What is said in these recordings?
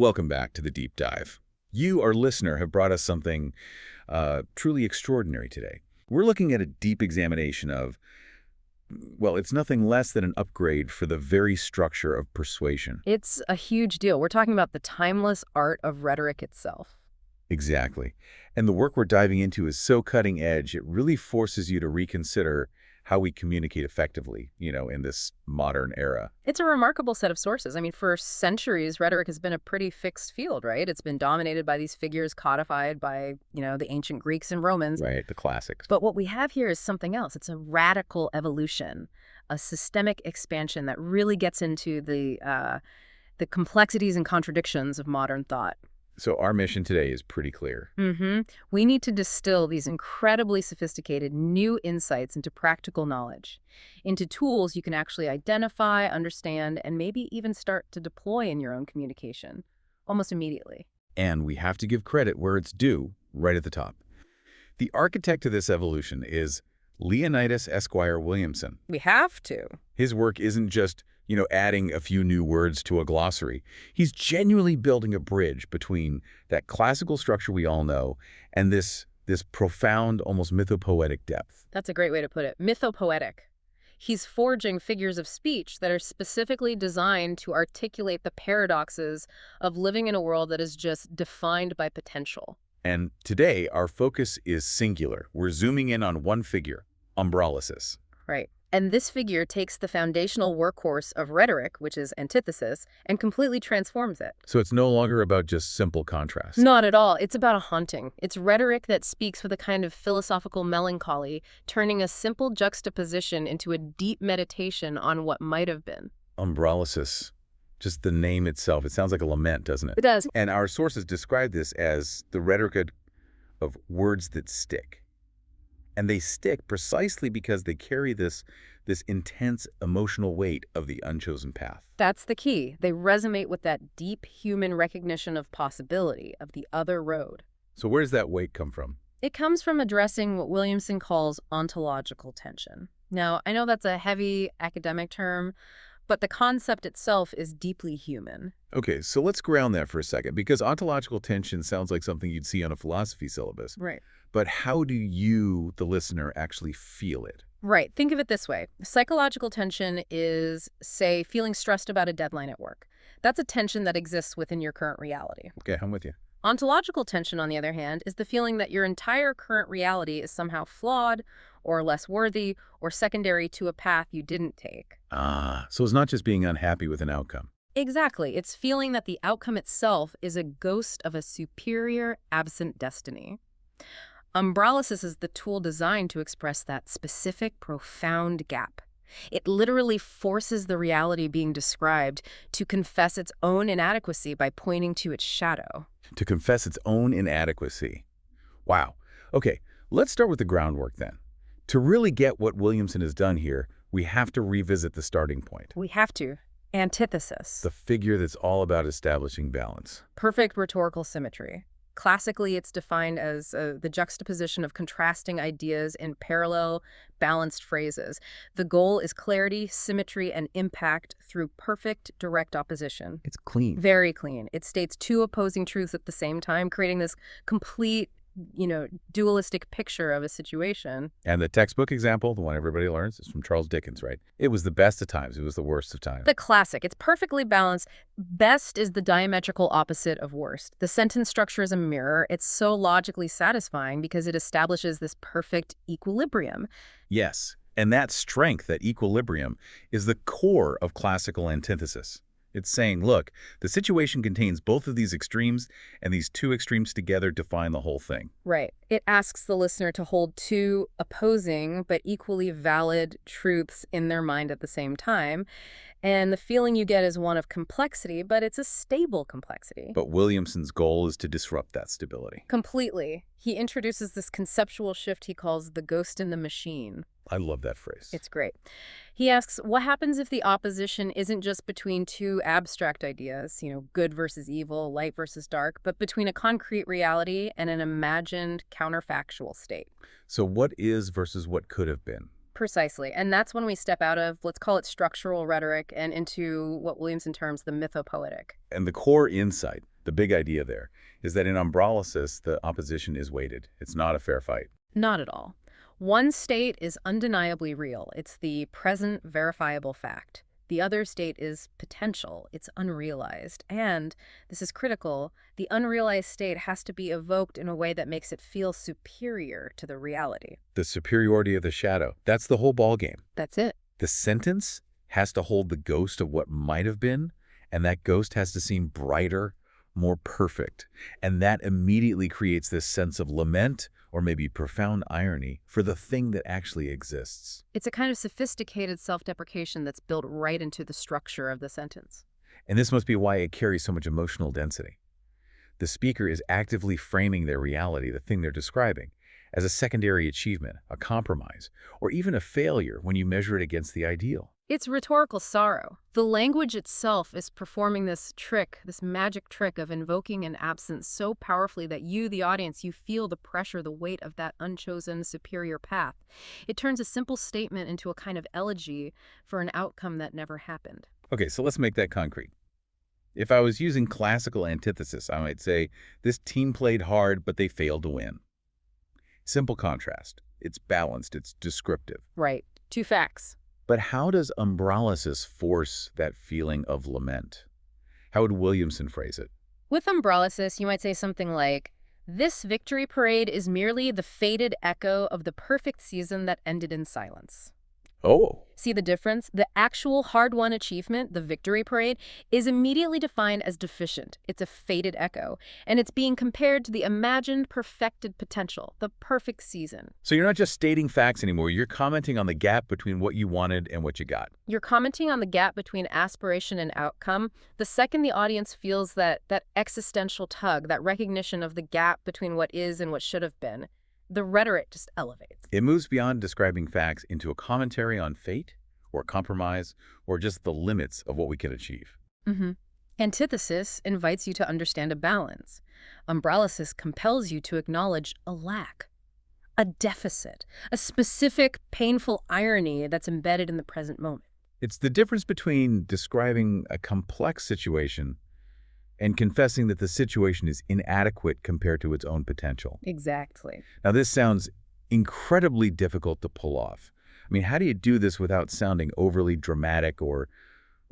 Welcome back to the Deep Dive. You, our listener, have brought us something truly extraordinary today. We're looking at a deep examination of, well, it's nothing less than an upgrade for the very structure of persuasion. It's a huge deal. We're talking about the timeless art of rhetoric itself. Exactly. And the work we're diving into is so cutting edge, it really forces you to reconsider how we communicate effectively, in this modern era. It's a remarkable set of sources. I mean, for centuries, rhetoric has been a pretty fixed field, right? It's been dominated by these figures codified by, the ancient Greeks and Romans. Right, the classics. But what we have here is something else. It's a radical evolution, a systemic expansion that really gets into the complexities and contradictions of modern thought. So our mission today is pretty clear. We need to distill these incredibly sophisticated new insights into practical knowledge, into tools you can actually identify, understand, and maybe even start to deploy in your own communication almost immediately. And we have to give credit where it's due, right at the top. The architect of this evolution is Leonidas Esquire Williamson. We have to. His work isn't just, adding a few new words to a glossary. He's genuinely building a bridge between that classical structure we all know and this profound, almost mythopoetic depth. That's a great way to put it. Mythopoetic. He's forging figures of speech that are specifically designed to articulate the paradoxes of living in a world that is just defined by potential. And today, our focus is singular. We're zooming in on one figure, Umbralysis. Right. And this figure takes the foundational workhorse of rhetoric, which is antithesis, and completely transforms it. So it's no longer about just simple contrast. Not at all. It's about a haunting. It's rhetoric that speaks with a kind of philosophical melancholy, turning a simple juxtaposition into a deep meditation on what might have been. Umbralysis. Just the name itself, it sounds like a lament, doesn't it? It does. And our sources describe this as the rhetoric of words that stick. And they stick precisely because they carry this intense emotional weight of the unchosen path. That's the key. They resonate with that deep human recognition of possibility, of the other road. So where does that weight come from? It comes from addressing what Williamson calls ontological tension. Now, I know that's a heavy academic term, but the concept itself is deeply human. Okay, so let's ground that for a second, because ontological tension sounds like something you'd see on a philosophy syllabus. Right. But how do you, the listener, actually feel it? Right. Think of it this way. Psychological tension is, say, feeling stressed about a deadline at work. That's a tension that exists within your current reality. Okay, I'm with you. Ontological tension, on the other hand, is the feeling that your entire current reality is somehow flawed or less worthy or secondary to a path you didn't take. So it's not just being unhappy with an outcome. Exactly. It's feeling that the outcome itself is a ghost of a superior, absent destiny. Embralysis is the tool designed to express that specific, profound gap. It literally forces the reality being described to confess its own inadequacy by pointing to its shadow. To confess its own inadequacy. Wow. Okay, let's start with the groundwork then. To really get what Williamson has done here, we have to revisit the starting point. We have to. Antithesis. The figure that's all about establishing balance. Perfect rhetorical symmetry. Classically, it's defined as the juxtaposition of contrasting ideas in parallel, balanced phrases. The goal is clarity, symmetry, and impact through perfect, direct opposition. It's clean. Very clean. It states two opposing truths at the same time, creating this complete, dualistic picture of a situation. And the textbook example, the one everybody learns, is from Charles Dickens, right? It was the best of times. It was the worst of times. The classic. It's perfectly balanced. Best is the diametrical opposite of worst. The sentence structure is a mirror. It's so logically satisfying because it establishes this perfect equilibrium. Yes. And that strength, that equilibrium, is the core of classical antithesis. It's saying, look, the situation contains both of these extremes, and these two extremes together define the whole thing. Right. It asks the listener to hold two opposing but equally valid truths in their mind at the same time. And the feeling you get is one of complexity, but it's a stable complexity. But Williamson's goal is to disrupt that stability. Completely. He introduces this conceptual shift he calls the ghost in the machine. I love that phrase. It's great. He asks, what happens if the opposition isn't just between two abstract ideas, good versus evil, light versus dark, but between a concrete reality and an imagined counterfactual state? So what is versus what could have been? Precisely. And that's when we step out of, let's call it structural rhetoric, and into what Williamson terms the mythopoetic. And the core insight, The big idea there is that in umbralysis, the opposition is weighted. It's not a fair fight. Not at all. One state is undeniably real. It's the present verifiable fact. The other state is potential. It's unrealized. And, this is critical, the unrealized state has to be evoked in a way that makes it feel superior to the reality. The superiority of the shadow. That's the whole ballgame. That's it. The sentence has to hold the ghost of what might have been, and that ghost has to seem brighter, more perfect. And that immediately creates this sense of lament or maybe profound irony for the thing that actually exists. It's a kind of sophisticated self-deprecation that's built right into the structure of the sentence. And this must be why it carries so much emotional density. The speaker is actively framing their reality, the thing they're describing, as a secondary achievement, a compromise, or even a failure when you measure it against the ideal. It's rhetorical sorrow. The language itself is performing this trick, this magic trick of invoking an absence so powerfully that you, the audience, you feel the pressure, the weight of that unchosen superior path. It turns a simple statement into a kind of elegy for an outcome that never happened. Okay, so let's make that concrete. If I was using classical antithesis, I might say, this team played hard, but they failed to win. Simple contrast. It's balanced. It's descriptive. Right. Two facts. But how does umbralysis force that feeling of lament? How would Williamson phrase it? With umbralysis, you might say something like, this victory parade is merely the faded echo of the perfect season that ended in silence. Oh. See the difference? The actual hard-won achievement, the victory parade, is immediately defined as deficient. It's a faded echo, and it's being compared to the imagined perfected potential, the perfect season. So you're not just stating facts anymore. You're commenting on the gap between what you wanted and what you got. You're commenting on the gap between aspiration and outcome. The second the audience feels that existential tug, that recognition of the gap between what is and what should have been, the rhetoric just elevates. It moves beyond describing facts into a commentary on fate, or compromise, or just the limits of what we can achieve. Antithesis invites you to understand a balance. Umbralysis compels you to acknowledge a lack, a deficit, a specific, painful irony that's embedded in the present moment. It's the difference between describing a complex situation and confessing that the situation is inadequate compared to its own potential. Exactly. Now, this sounds incredibly difficult to pull off. I mean, how do you do this without sounding overly dramatic or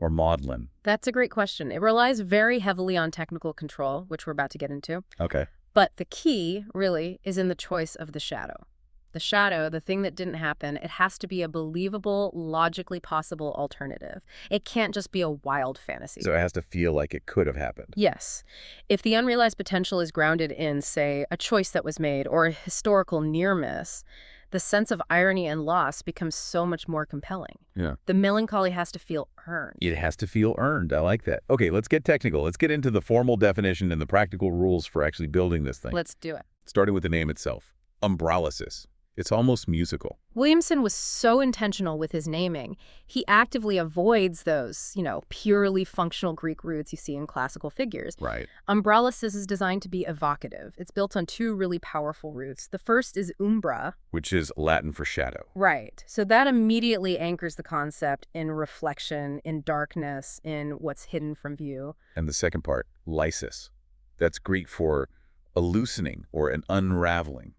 maudlin? That's a great question. It relies very heavily on technical control, which we're about to get into. Okay. But the key, really, is in the choice of the shadow. The shadow, the thing that didn't happen, it has to be a believable, logically possible alternative. It can't just be a wild fantasy. So it has to feel like it could have happened. Yes. If the unrealized potential is grounded in, say, a choice that was made or a historical near miss, the sense of irony and loss becomes so much more compelling. Yeah. The melancholy has to feel earned. It has to feel earned. I like that. Okay, let's get technical. Let's get into the formal definition and the practical rules for actually building this thing. Let's do it. Starting with the name itself, umbralysis. It's almost musical. Williamson was so intentional with his naming. He actively avoids those, purely functional Greek roots you see in classical figures. Right. Umbralysis is designed to be evocative. It's built on two really powerful roots. The first is umbra. Which is Latin for shadow. Right. So that immediately anchors the concept in reflection, in darkness, in what's hidden from view. And the second part, lysis. That's Greek for a loosening or an unraveling.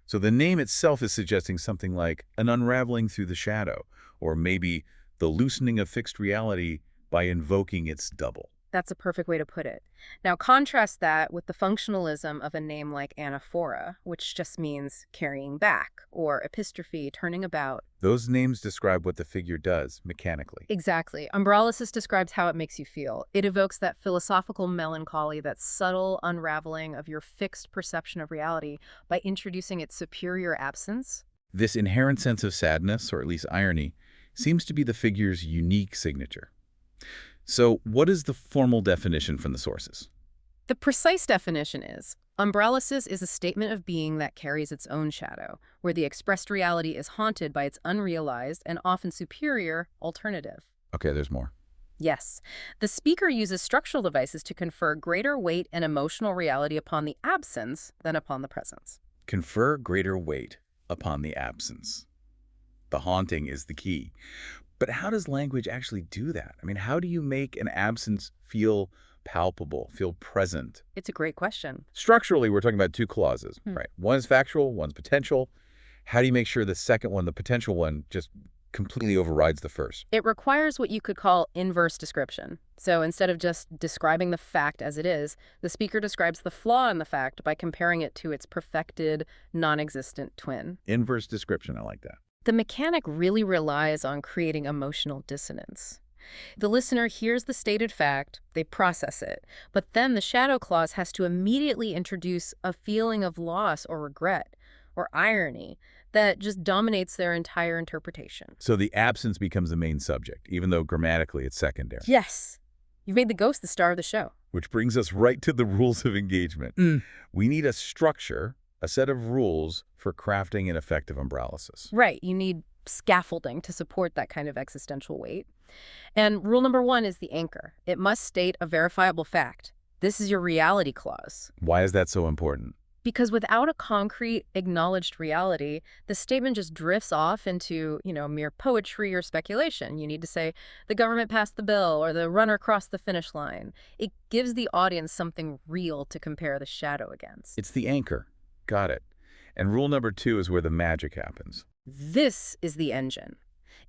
So the name itself is suggesting something like an unraveling through the shadow, or maybe the loosening of fixed reality by invoking its double. That's a perfect way to put it. Now contrast that with the functionalism of a name like anaphora, which just means carrying back, or epistrophe, turning about. Those names describe what the figure does mechanically. Exactly. Umbralysis describes how it makes you feel. It evokes that philosophical melancholy, that subtle unraveling of your fixed perception of reality by introducing its superior absence. This inherent sense of sadness, or at least irony, seems to be the figure's unique signature. So what is the formal definition from the sources? The precise definition is, umbralysis is a statement of being that carries its own shadow, where the expressed reality is haunted by its unrealized and often superior alternative. Okay, there's more. Yes. The speaker uses structural devices to confer greater weight and emotional reality upon the absence than upon the presence. Confer greater weight upon the absence. The haunting is the key. But how does language actually do that? I mean, how do you make an absence feel palpable, feel present? It's a great question. Structurally, we're talking about two clauses, Hmm. right? One is factual, one's potential. How do you make sure the second one, the potential one, just completely overrides the first? It requires what you could call inverse description. So instead of just describing the fact as it is, the speaker describes the flaw in the fact by comparing it to its perfected, non-existent twin. Inverse description, I like that. The mechanic really relies on creating emotional dissonance. The listener hears the stated fact, they process it, but then the shadow clause has to immediately introduce a feeling of loss or regret or irony that just dominates their entire interpretation. So the absence becomes the main subject, even though grammatically it's secondary. Yes, you've made the ghost the star of the show. Which brings us right to the rules of engagement. We need a structure, a set of rules for crafting an effective umbralysis. Right, you need scaffolding to support that kind of existential weight. And rule number 1 is the anchor. It must state a verifiable fact. This is your reality clause. Why is that so important? Because without a concrete, acknowledged reality, the statement just drifts off into, mere poetry or speculation. You need to say, the government passed the bill, or the runner crossed the finish line. It gives the audience something real to compare the shadow against. It's the anchor. Got it. And rule number 2 is where the magic happens. This is the engine.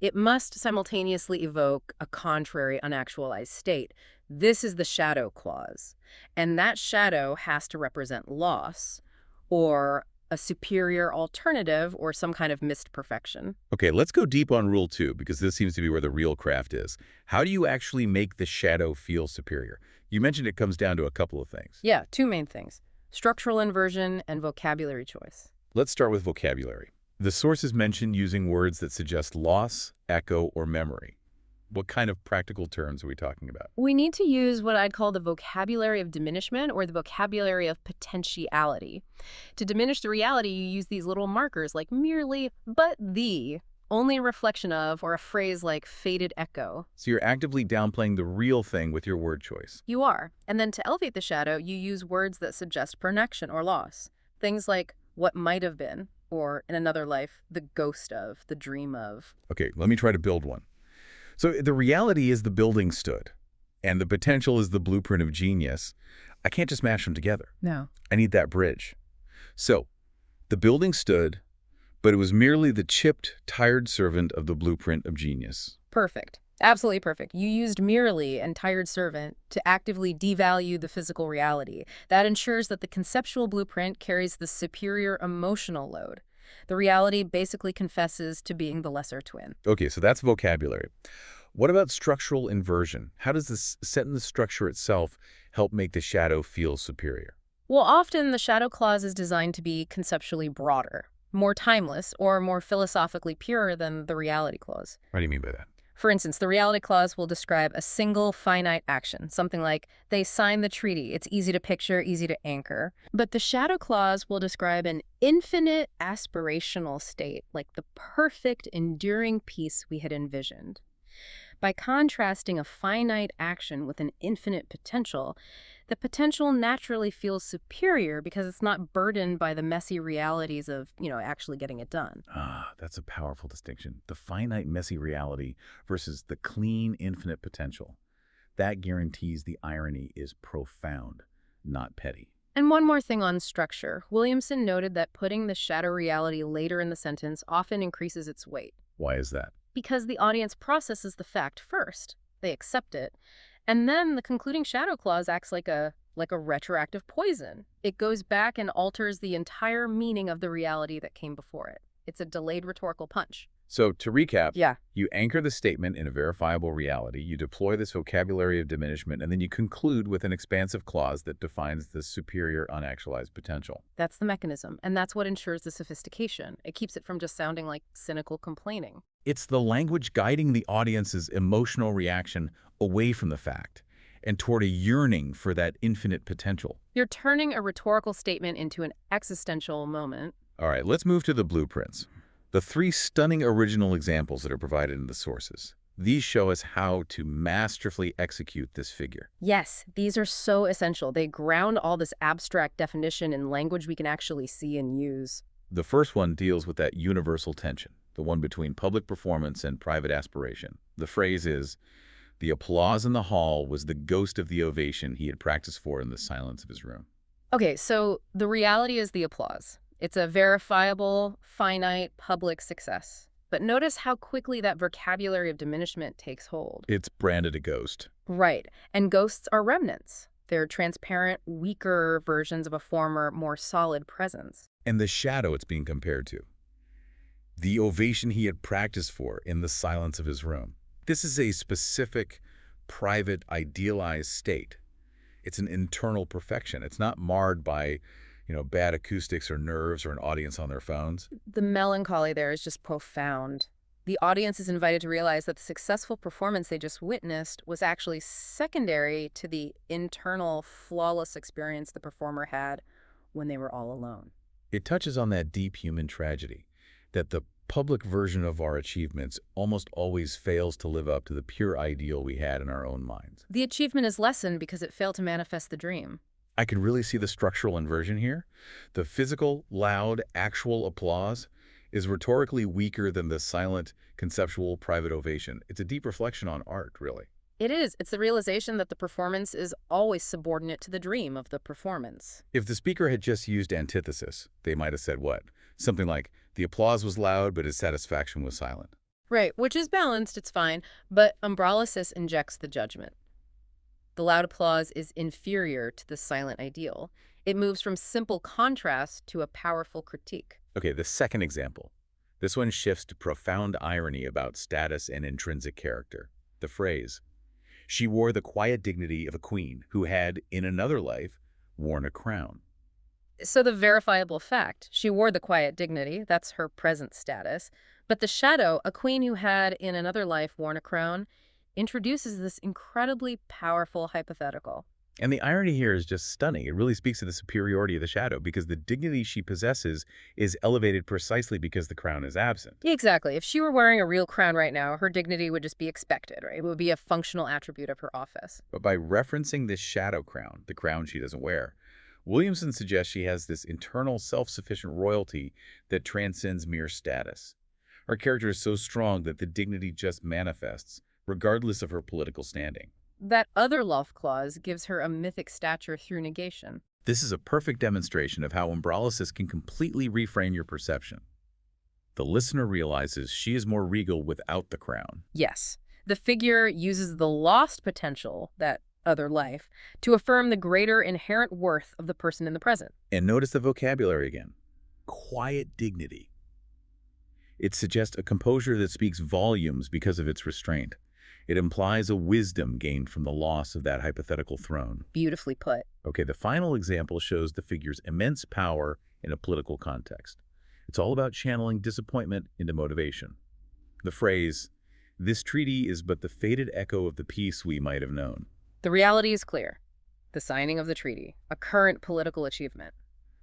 It must simultaneously evoke a contrary, unactualized state. This is the shadow clause. And that shadow has to represent loss, or a superior alternative, or some kind of missed perfection. Okay, let's go deep on rule 2, because this seems to be where the real craft is. How do you actually make the shadow feel superior? You mentioned it comes down to a couple of things. Yeah, 2 main things: structural inversion and vocabulary choice. Let's start with vocabulary. The sources mention using words that suggest loss, echo, or memory. What kind of practical terms are we talking about? We need to use what I'd call the vocabulary of diminishment, or the vocabulary of potentiality. To diminish the reality, you use these little markers like merely, but the, only a reflection of, or a phrase like faded echo. So you're actively downplaying the real thing with your word choice. You are. And then to elevate the shadow, you use words that suggest projection or loss. Things like what might have been, or in another life, the ghost of, the dream of. Okay, let me try to build one. So the reality is the building stood, and the potential is the blueprint of genius. I can't just mash them together. No. I need that bridge. So the building stood, but it was merely the chipped, tired servant of the blueprint of genius. Perfect. Absolutely perfect. You used merely and tired servant to actively devalue the physical reality. That ensures that the conceptual blueprint carries the superior emotional load. The reality basically confesses to being the lesser twin. Okay, so that's vocabulary. What about structural inversion? How does this set in the structure itself help make the shadow feel superior? Well, often the shadow clause is designed to be conceptually broader, more timeless, or more philosophically pure than the reality clause. What do you mean by that? For instance, the reality clause will describe a single finite action, something like, they signed the treaty. It's easy to picture, easy to anchor. But the shadow clause will describe an infinite aspirational state, like the perfect, enduring peace we had envisioned. By contrasting a finite action with an infinite potential, the potential naturally feels superior because it's not burdened by the messy realities of, actually getting it done. Ah, that's a powerful distinction. The finite, messy reality versus the clean, infinite potential. That guarantees the irony is profound, not petty. And one more thing on structure. Williamson noted that putting the shadow reality later in the sentence often increases its weight. Why is that? Because the audience processes the fact first. They accept it. And then the concluding shadow clause acts like a retroactive poison. It goes back and alters the entire meaning of the reality that came before it. It's a delayed rhetorical punch. So to recap, Yeah. you anchor the statement in a verifiable reality, you deploy this vocabulary of diminishment, and then you conclude with an expansive clause that defines the superior unactualized potential. That's the mechanism, and that's what ensures the sophistication. It keeps it from just sounding like cynical complaining. It's the language guiding the audience's emotional reaction away from the fact and toward a yearning for that infinite potential. You're turning a rhetorical statement into an existential moment. All right, let's move to the blueprints. The 3 stunning original examples that are provided in the sources. These show us how to masterfully execute this figure. Yes, these are so essential. They ground all this abstract definition in language we can actually see and use. The first one deals with that universal tension, the one between public performance and private aspiration. The phrase is, The applause in the hall was the ghost of the ovation he had practiced for in the silence of his room. Okay, so the reality is the applause. It's a verifiable, finite, public success. But notice how quickly that vocabulary of diminishment takes hold. It's branded a ghost. Right. And ghosts are remnants. They're transparent, weaker versions of a former, more solid presence. And the shadow it's being compared to. The ovation he had practiced for in the silence of his room. This is a specific, private, idealized state. It's an internal perfection. It's not marred by, bad acoustics or nerves or an audience on their phones. The melancholy there is just profound. The audience is invited to realize that the successful performance they just witnessed was actually secondary to the internal, flawless experience the performer had when they were all alone. It touches on that deep human tragedy, that the public version of our achievements almost always fails to live up to the pure ideal we had in our own minds. The achievement is lessened because it failed to manifest the dream. I can really see the structural inversion here. The physical, loud, actual applause is rhetorically weaker than the silent, conceptual, private ovation. It's a deep reflection on art, really. It is. It's the realization that the performance is always subordinate to the dream of the performance. If the speaker had just used antithesis, they might have said what? Something like, the applause was loud, but his satisfaction was silent. Right, which is balanced, it's fine, but Embralysis injects the judgment. The loud applause is inferior to the silent ideal. It moves from simple contrast to a powerful critique. Okay, the second example. This one shifts to profound irony about status and intrinsic character. The phrase, "She wore the quiet dignity of a queen who had, in another life, worn a crown." So the verifiable fact, she wore the quiet dignity, that's her present status, but the shadow, a queen who had, in another life, worn a crown, introduces this incredibly powerful hypothetical. And the irony here is just stunning. It really speaks to the superiority of the shadow because the dignity she possesses is elevated precisely because the crown is absent. Exactly. If she were wearing a real crown right now, her dignity would just be expected, right? It would be a functional attribute of her office. But by referencing this shadow crown, the crown she doesn't wear, Williamson suggests she has this internal self-sufficient royalty that transcends mere status. Her character is so strong that the dignity just manifests, regardless of her political standing. That other love clause gives her a mythic stature through negation. This is a perfect demonstration of how Umbralysis can completely reframe your perception. The listener realizes she is more regal without the crown. Yes, the figure uses the lost potential, that other life, to affirm the greater inherent worth of the person in the present. And notice the vocabulary again. Quiet dignity. It suggests a composure that speaks volumes because of its restraint. It implies a wisdom gained from the loss of that hypothetical throne. Beautifully put. Okay, the final example shows the figure's immense power in a political context. It's all about channeling disappointment into motivation. The phrase, "This treaty is but the faded echo of the peace we might have known." The reality is clear. The signing of the treaty, a current political achievement.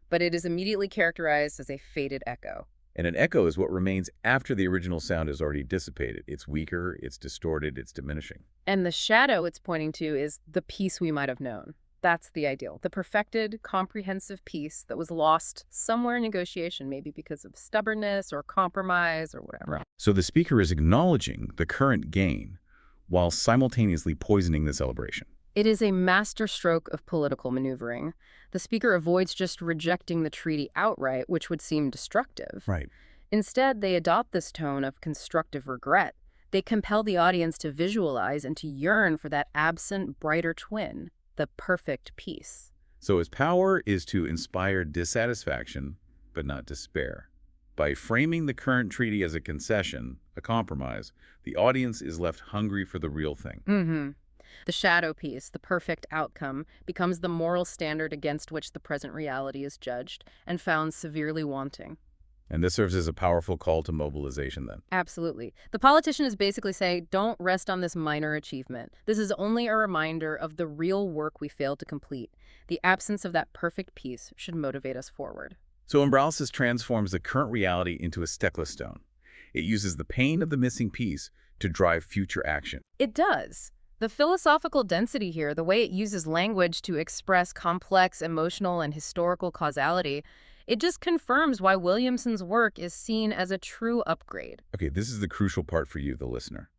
But it is immediately characterized as a faded echo. And an echo is what remains after the original sound is already dissipated. It's weaker, it's distorted, it's diminishing. And the shadow it's pointing to is the peace we might have known. That's the ideal. The perfected, comprehensive peace that was lost somewhere in negotiation, maybe because of stubbornness or compromise or whatever. So the speaker is acknowledging the current gain while simultaneously poisoning the celebration. It is a masterstroke of political maneuvering. The speaker avoids just rejecting the treaty outright, which would seem destructive. Right. Instead, they adopt this tone of constructive regret. They compel the audience to visualize and to yearn for that absent, brighter twin, the perfect peace. So his power is to inspire dissatisfaction, but not despair. By framing the current treaty as a concession, a compromise, the audience is left hungry for the real thing. The shadow piece, the perfect outcome, becomes the moral standard against which the present reality is judged and found severely wanting. And this serves as a powerful call to mobilization then. Absolutely. The politician is basically saying, don't rest on this minor achievement. This is only a reminder of the real work we failed to complete. The absence of that perfect peace should motivate us forward. So Embralysis transforms the current reality into a steckless stone. It uses the pain of the missing piece to drive future action. It does. The philosophical density here, the way it uses language to express complex emotional and historical causality, it just confirms why Williamson's work is seen as a true upgrade. Okay, this is the crucial part for you, the listener.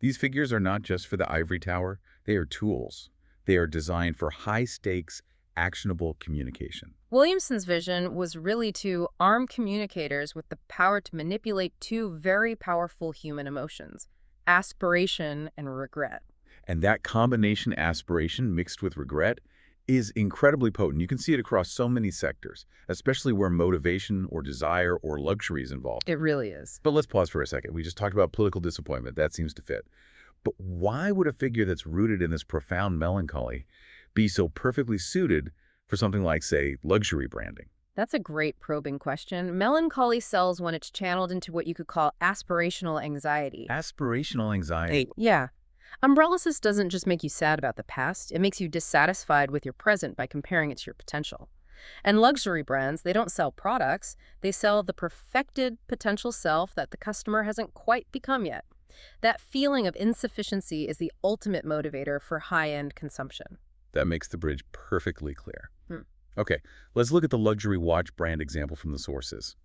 These figures are not just for the ivory tower. They are tools. They are designed for high-stakes, actionable communication. Williamson's vision was really to arm communicators with the power to manipulate two very powerful human emotions, aspiration and regret. And that combination, aspiration mixed with regret, is incredibly potent. You can see it across so many sectors, especially where motivation or desire or luxury is involved. It really is. But let's pause for a second. We just talked about political disappointment. That seems to fit. But why would a figure that's rooted in this profound melancholy be so perfectly suited for something like, say, luxury branding? That's a great probing question. Melancholy sells when it's channeled into what you could call aspirational anxiety. Aspirational anxiety. Yeah. Umbralysis doesn't just make you sad about the past, it makes you dissatisfied with your present by comparing it to your potential. And luxury brands, they don't sell products, they sell the perfected potential self that the customer hasn't quite become yet. That feeling of insufficiency is the ultimate motivator for high-end consumption. That makes the bridge perfectly clear. Hmm. Okay, let's look at the luxury watch brand example from the sources.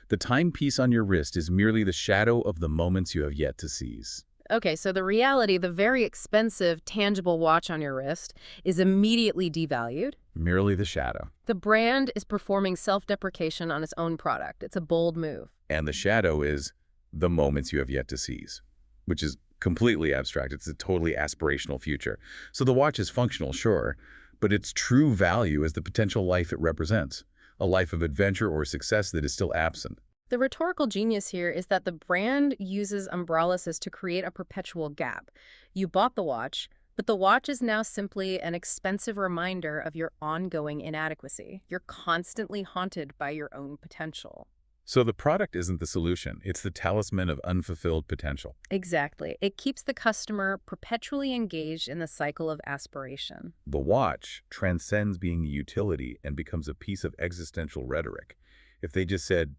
The timepiece on your wrist is merely the shadow of the moments you have yet to seize. Okay, so the reality, the very expensive, tangible watch on your wrist is immediately devalued. Merely the shadow. The brand is performing self-deprecation on its own product. It's a bold move. And the shadow is the moments you have yet to seize, which is completely abstract. It's a totally aspirational future. So the watch is functional, sure, but its true value is the potential life it represents, a life of adventure or success that is still absent. The rhetorical genius here is that the brand uses Embralysis to create a perpetual gap. You bought the watch, but the watch is now simply an expensive reminder of your ongoing inadequacy. You're constantly haunted by your own potential. So the product isn't the solution. It's the talisman of unfulfilled potential. Exactly. It keeps the customer perpetually engaged in the cycle of aspiration. The watch transcends being a utility and becomes a piece of existential rhetoric. If they just said,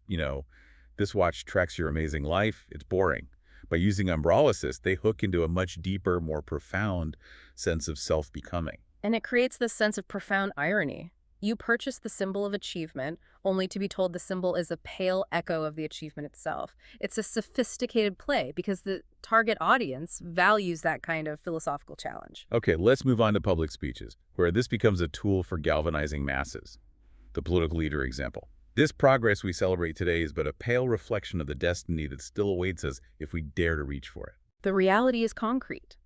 this watch tracks your amazing life, it's boring. By using Embralysis, they hook into a much deeper, more profound sense of self-becoming. And it creates this sense of profound irony. You purchase the symbol of achievement, only to be told the symbol is a pale echo of the achievement itself. It's a sophisticated play because the target audience values that kind of philosophical challenge. Okay, let's move on to public speeches, where this becomes a tool for galvanizing masses. The political leader example. This progress we celebrate today is but a pale reflection of the destiny that still awaits us if we dare to reach for it. The reality is concrete.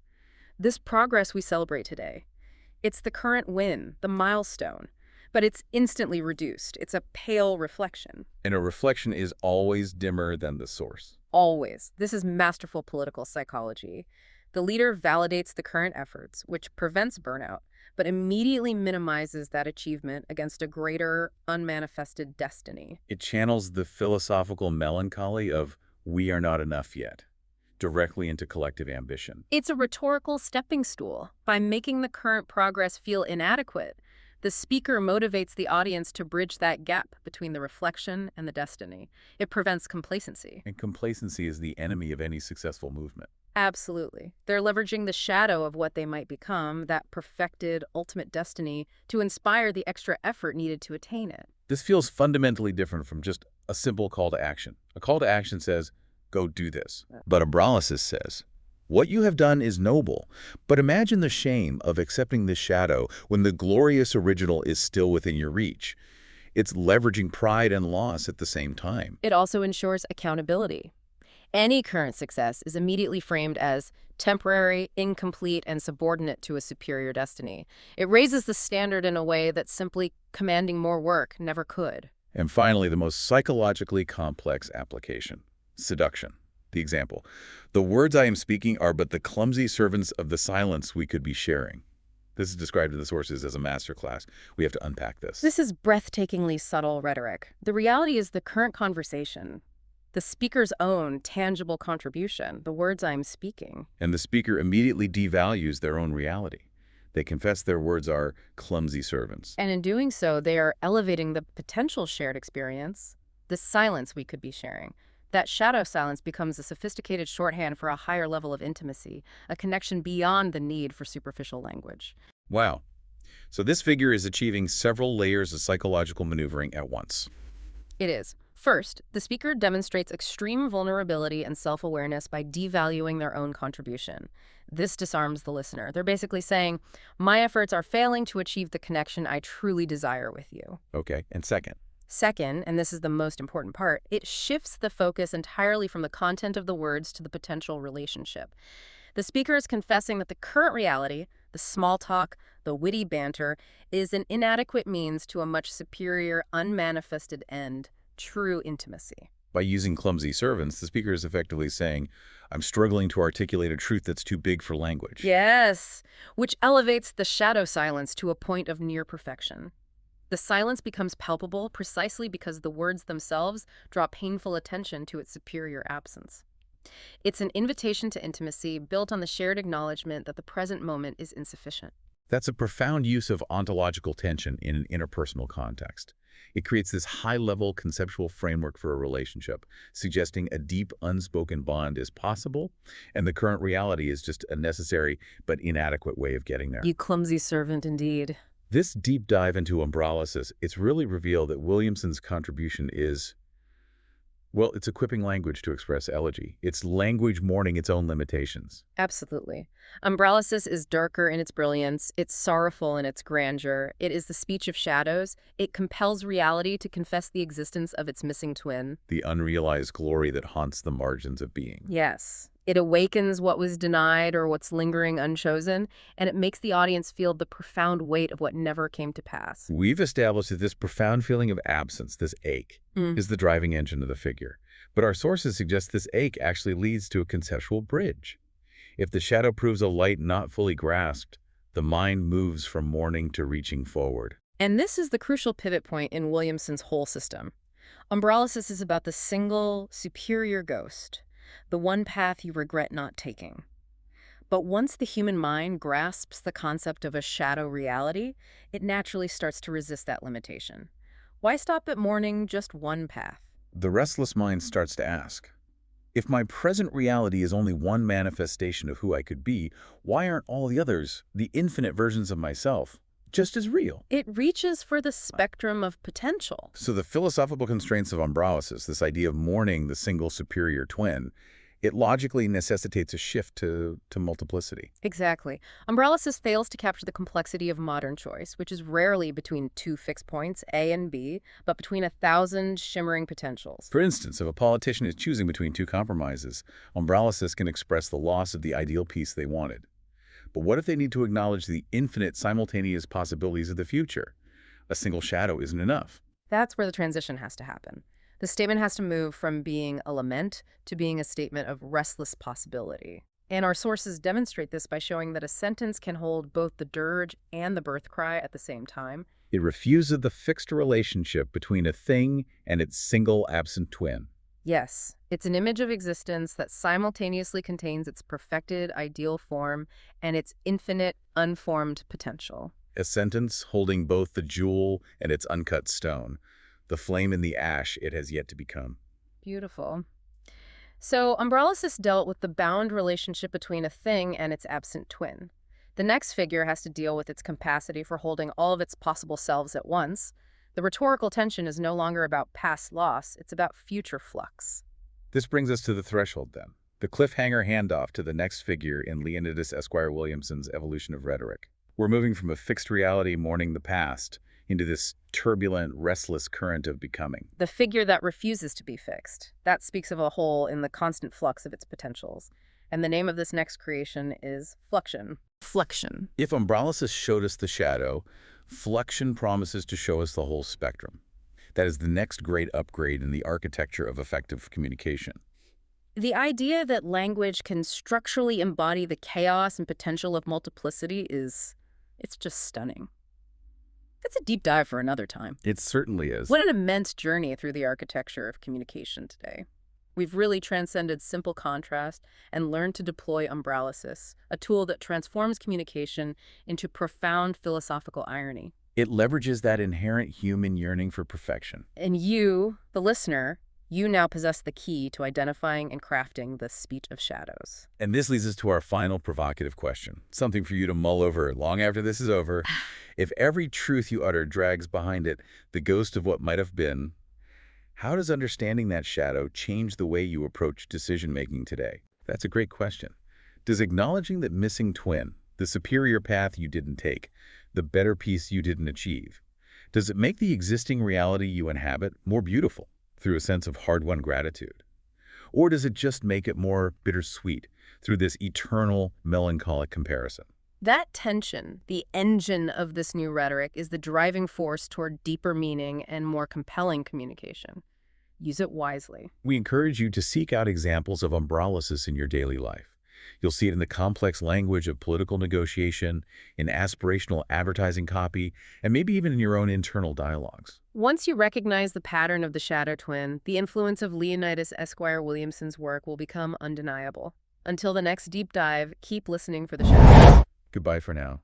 This progress we celebrate today, it's the current win, the milestone, but it's instantly reduced. It's a pale reflection. And a reflection is always dimmer than the source. Always. This is masterful political psychology. The leader validates the current efforts, which prevents burnout, but immediately minimizes that achievement against a greater, unmanifested destiny. It channels the philosophical melancholy of "we are not enough yet" directly into collective ambition. It's a rhetorical stepping stool. By making the current progress feel inadequate, the speaker motivates the audience to bridge that gap between the reflection and the destiny. It prevents complacency. And complacency is the enemy of any successful movement. Absolutely. They're leveraging the shadow of what they might become, that perfected ultimate destiny, to inspire the extra effort needed to attain it. This feels fundamentally different from just a simple call to action. A call to action says, go do this. But Embralysis says, what you have done is noble, but imagine the shame of accepting this shadow when the glorious original is still within your reach. It's leveraging pride and loss at the same time. It also ensures accountability. Any current success is immediately framed as temporary, incomplete, and subordinate to a superior destiny. It raises the standard in a way that simply commanding more work never could. And finally, the most psychologically complex application, seduction. The example, the words I am speaking are but the clumsy servants of the silence we could be sharing. This is described in the sources as a masterclass. We have to unpack this. This is breathtakingly subtle rhetoric. The reality is the current conversation, the speaker's own tangible contribution, the words I'm speaking. And the speaker immediately devalues their own reality. They confess their words are clumsy servants. And in doing so, they are elevating the potential shared experience, the silence we could be sharing. That shadow silence becomes a sophisticated shorthand for a higher level of intimacy, a connection beyond the need for superficial language. Wow. So this figure is achieving several layers of psychological maneuvering at once. It is. First, the speaker demonstrates extreme vulnerability and self-awareness by devaluing their own contribution. This disarms the listener. They're basically saying, my efforts are failing to achieve the connection I truly desire with you. Okay, and second? Second, and this is the most important part, it shifts the focus entirely from the content of the words to the potential relationship. The speaker is confessing that the current reality, the small talk, the witty banter, is an inadequate means to a much superior, unmanifested end, true intimacy. By using clumsy servants, the speaker is effectively saying, I'm struggling to articulate a truth that's too big for language. Yes, which elevates the shadow silence to a point of near perfection. The silence becomes palpable precisely because the words themselves draw painful attention to its superior absence. It's an invitation to intimacy built on the shared acknowledgement that the present moment is insufficient. That's a profound use of ontological tension in an interpersonal context. It creates this high-level conceptual framework for a relationship, suggesting a deep, unspoken bond is possible, and the current reality is just a necessary but inadequate way of getting there. You clumsy servant indeed. This deep dive into umbralysis, it's really revealed that Williamson's contribution is, well, it's equipping language to express elegy. It's language mourning its own limitations. Absolutely. Umbralysis is darker in its brilliance. It's sorrowful in its grandeur. It is the speech of shadows. It compels reality to confess the existence of its missing twin. The unrealized glory that haunts the margins of being. Yes. It awakens what was denied or what's lingering unchosen, and it makes the audience feel the profound weight of what never came to pass. We've established that this profound feeling of absence, this ache, is the driving engine of the figure. But our sources suggest this ache actually leads to a conceptual bridge. If the shadow proves a light not fully grasped, the mind moves from mourning to reaching forward. And this is the crucial pivot point in Williamson's whole system. Umbralysis is about the single, superior ghost, the one path you regret not taking. But once the human mind grasps the concept of a shadow reality, it naturally starts to resist that limitation. Why stop at mourning just one path? The restless mind starts to ask, if my present reality is only one manifestation of who I could be, why aren't all the others, the infinite versions of myself, just as real? It reaches for the spectrum of potential. So the philosophical constraints of umbralysis, this idea of mourning the single superior twin, it logically necessitates a shift to multiplicity. Exactly. Umbralysis fails to capture the complexity of modern choice, which is rarely between two fixed points, A and B, but between 1,000 shimmering potentials. For instance, if a politician is choosing between two compromises, umbralysis can express the loss of the ideal peace they wanted. But what if they need to acknowledge the infinite simultaneous possibilities of the future? A single shadow isn't enough. That's where the transition has to happen. The statement has to move from being a lament to being a statement of restless possibility. And our sources demonstrate this by showing that a sentence can hold both the dirge and the birth cry at the same time. It refuses the fixed relationship between a thing and its single absent twin. Yes, it's an image of existence that simultaneously contains its perfected ideal form and its infinite unformed potential. A sentence holding both the jewel and its uncut stone, the flame in the ash it has yet to become. Beautiful. So, umbralysis dealt with the bound relationship between a thing and its absent twin. The next figure has to deal with its capacity for holding all of its possible selves at once. The rhetorical tension is no longer about past loss, it's about future flux. This brings us to the threshold, then. The cliffhanger handoff to the next figure in Leonidas Esquire Williamson's Evolution of Rhetoric. We're moving from a fixed reality mourning the past into this turbulent, restless current of becoming. The figure that refuses to be fixed. That speaks of a whole in the constant flux of its potentials. And the name of this next creation is Fluxion. Fluxion. If umbralysis showed us the shadow, Fluxion promises to show us the whole spectrum. That is the next great upgrade in the architecture of effective communication. The idea that language can structurally embody the chaos and potential of multiplicity it's just stunning. That's a deep dive for another time. It certainly is. What an immense journey through the architecture of communication today. We've really transcended simple contrast and learned to deploy umbralysis, a tool that transforms communication into profound philosophical irony. It leverages that inherent human yearning for perfection. And you, the listener, you now possess the key to identifying and crafting the speech of shadows. And this leads us to our final provocative question, something for you to mull over long after this is over. If every truth you utter drags behind it the ghost of what might have been, How does understanding that shadow change the way you approach decision-making today? That's a great question. Does acknowledging that missing twin, the superior path you didn't take, the better peace you didn't achieve, does it make the existing reality you inhabit more beautiful through a sense of hard-won gratitude? Or does it just make it more bittersweet through this eternal, melancholic comparison? That tension, the engine of this new rhetoric, is the driving force toward deeper meaning and more compelling communication. Use it wisely. We encourage you to seek out examples of umbralysis in your daily life. You'll see it in the complex language of political negotiation, in aspirational advertising copy, and maybe even in your own internal dialogues. Once you recognize the pattern of the shadow twin, the influence of Leonidas Esquire Williamson's work will become undeniable. Until the next deep dive, keep listening for the shadow. Goodbye for now.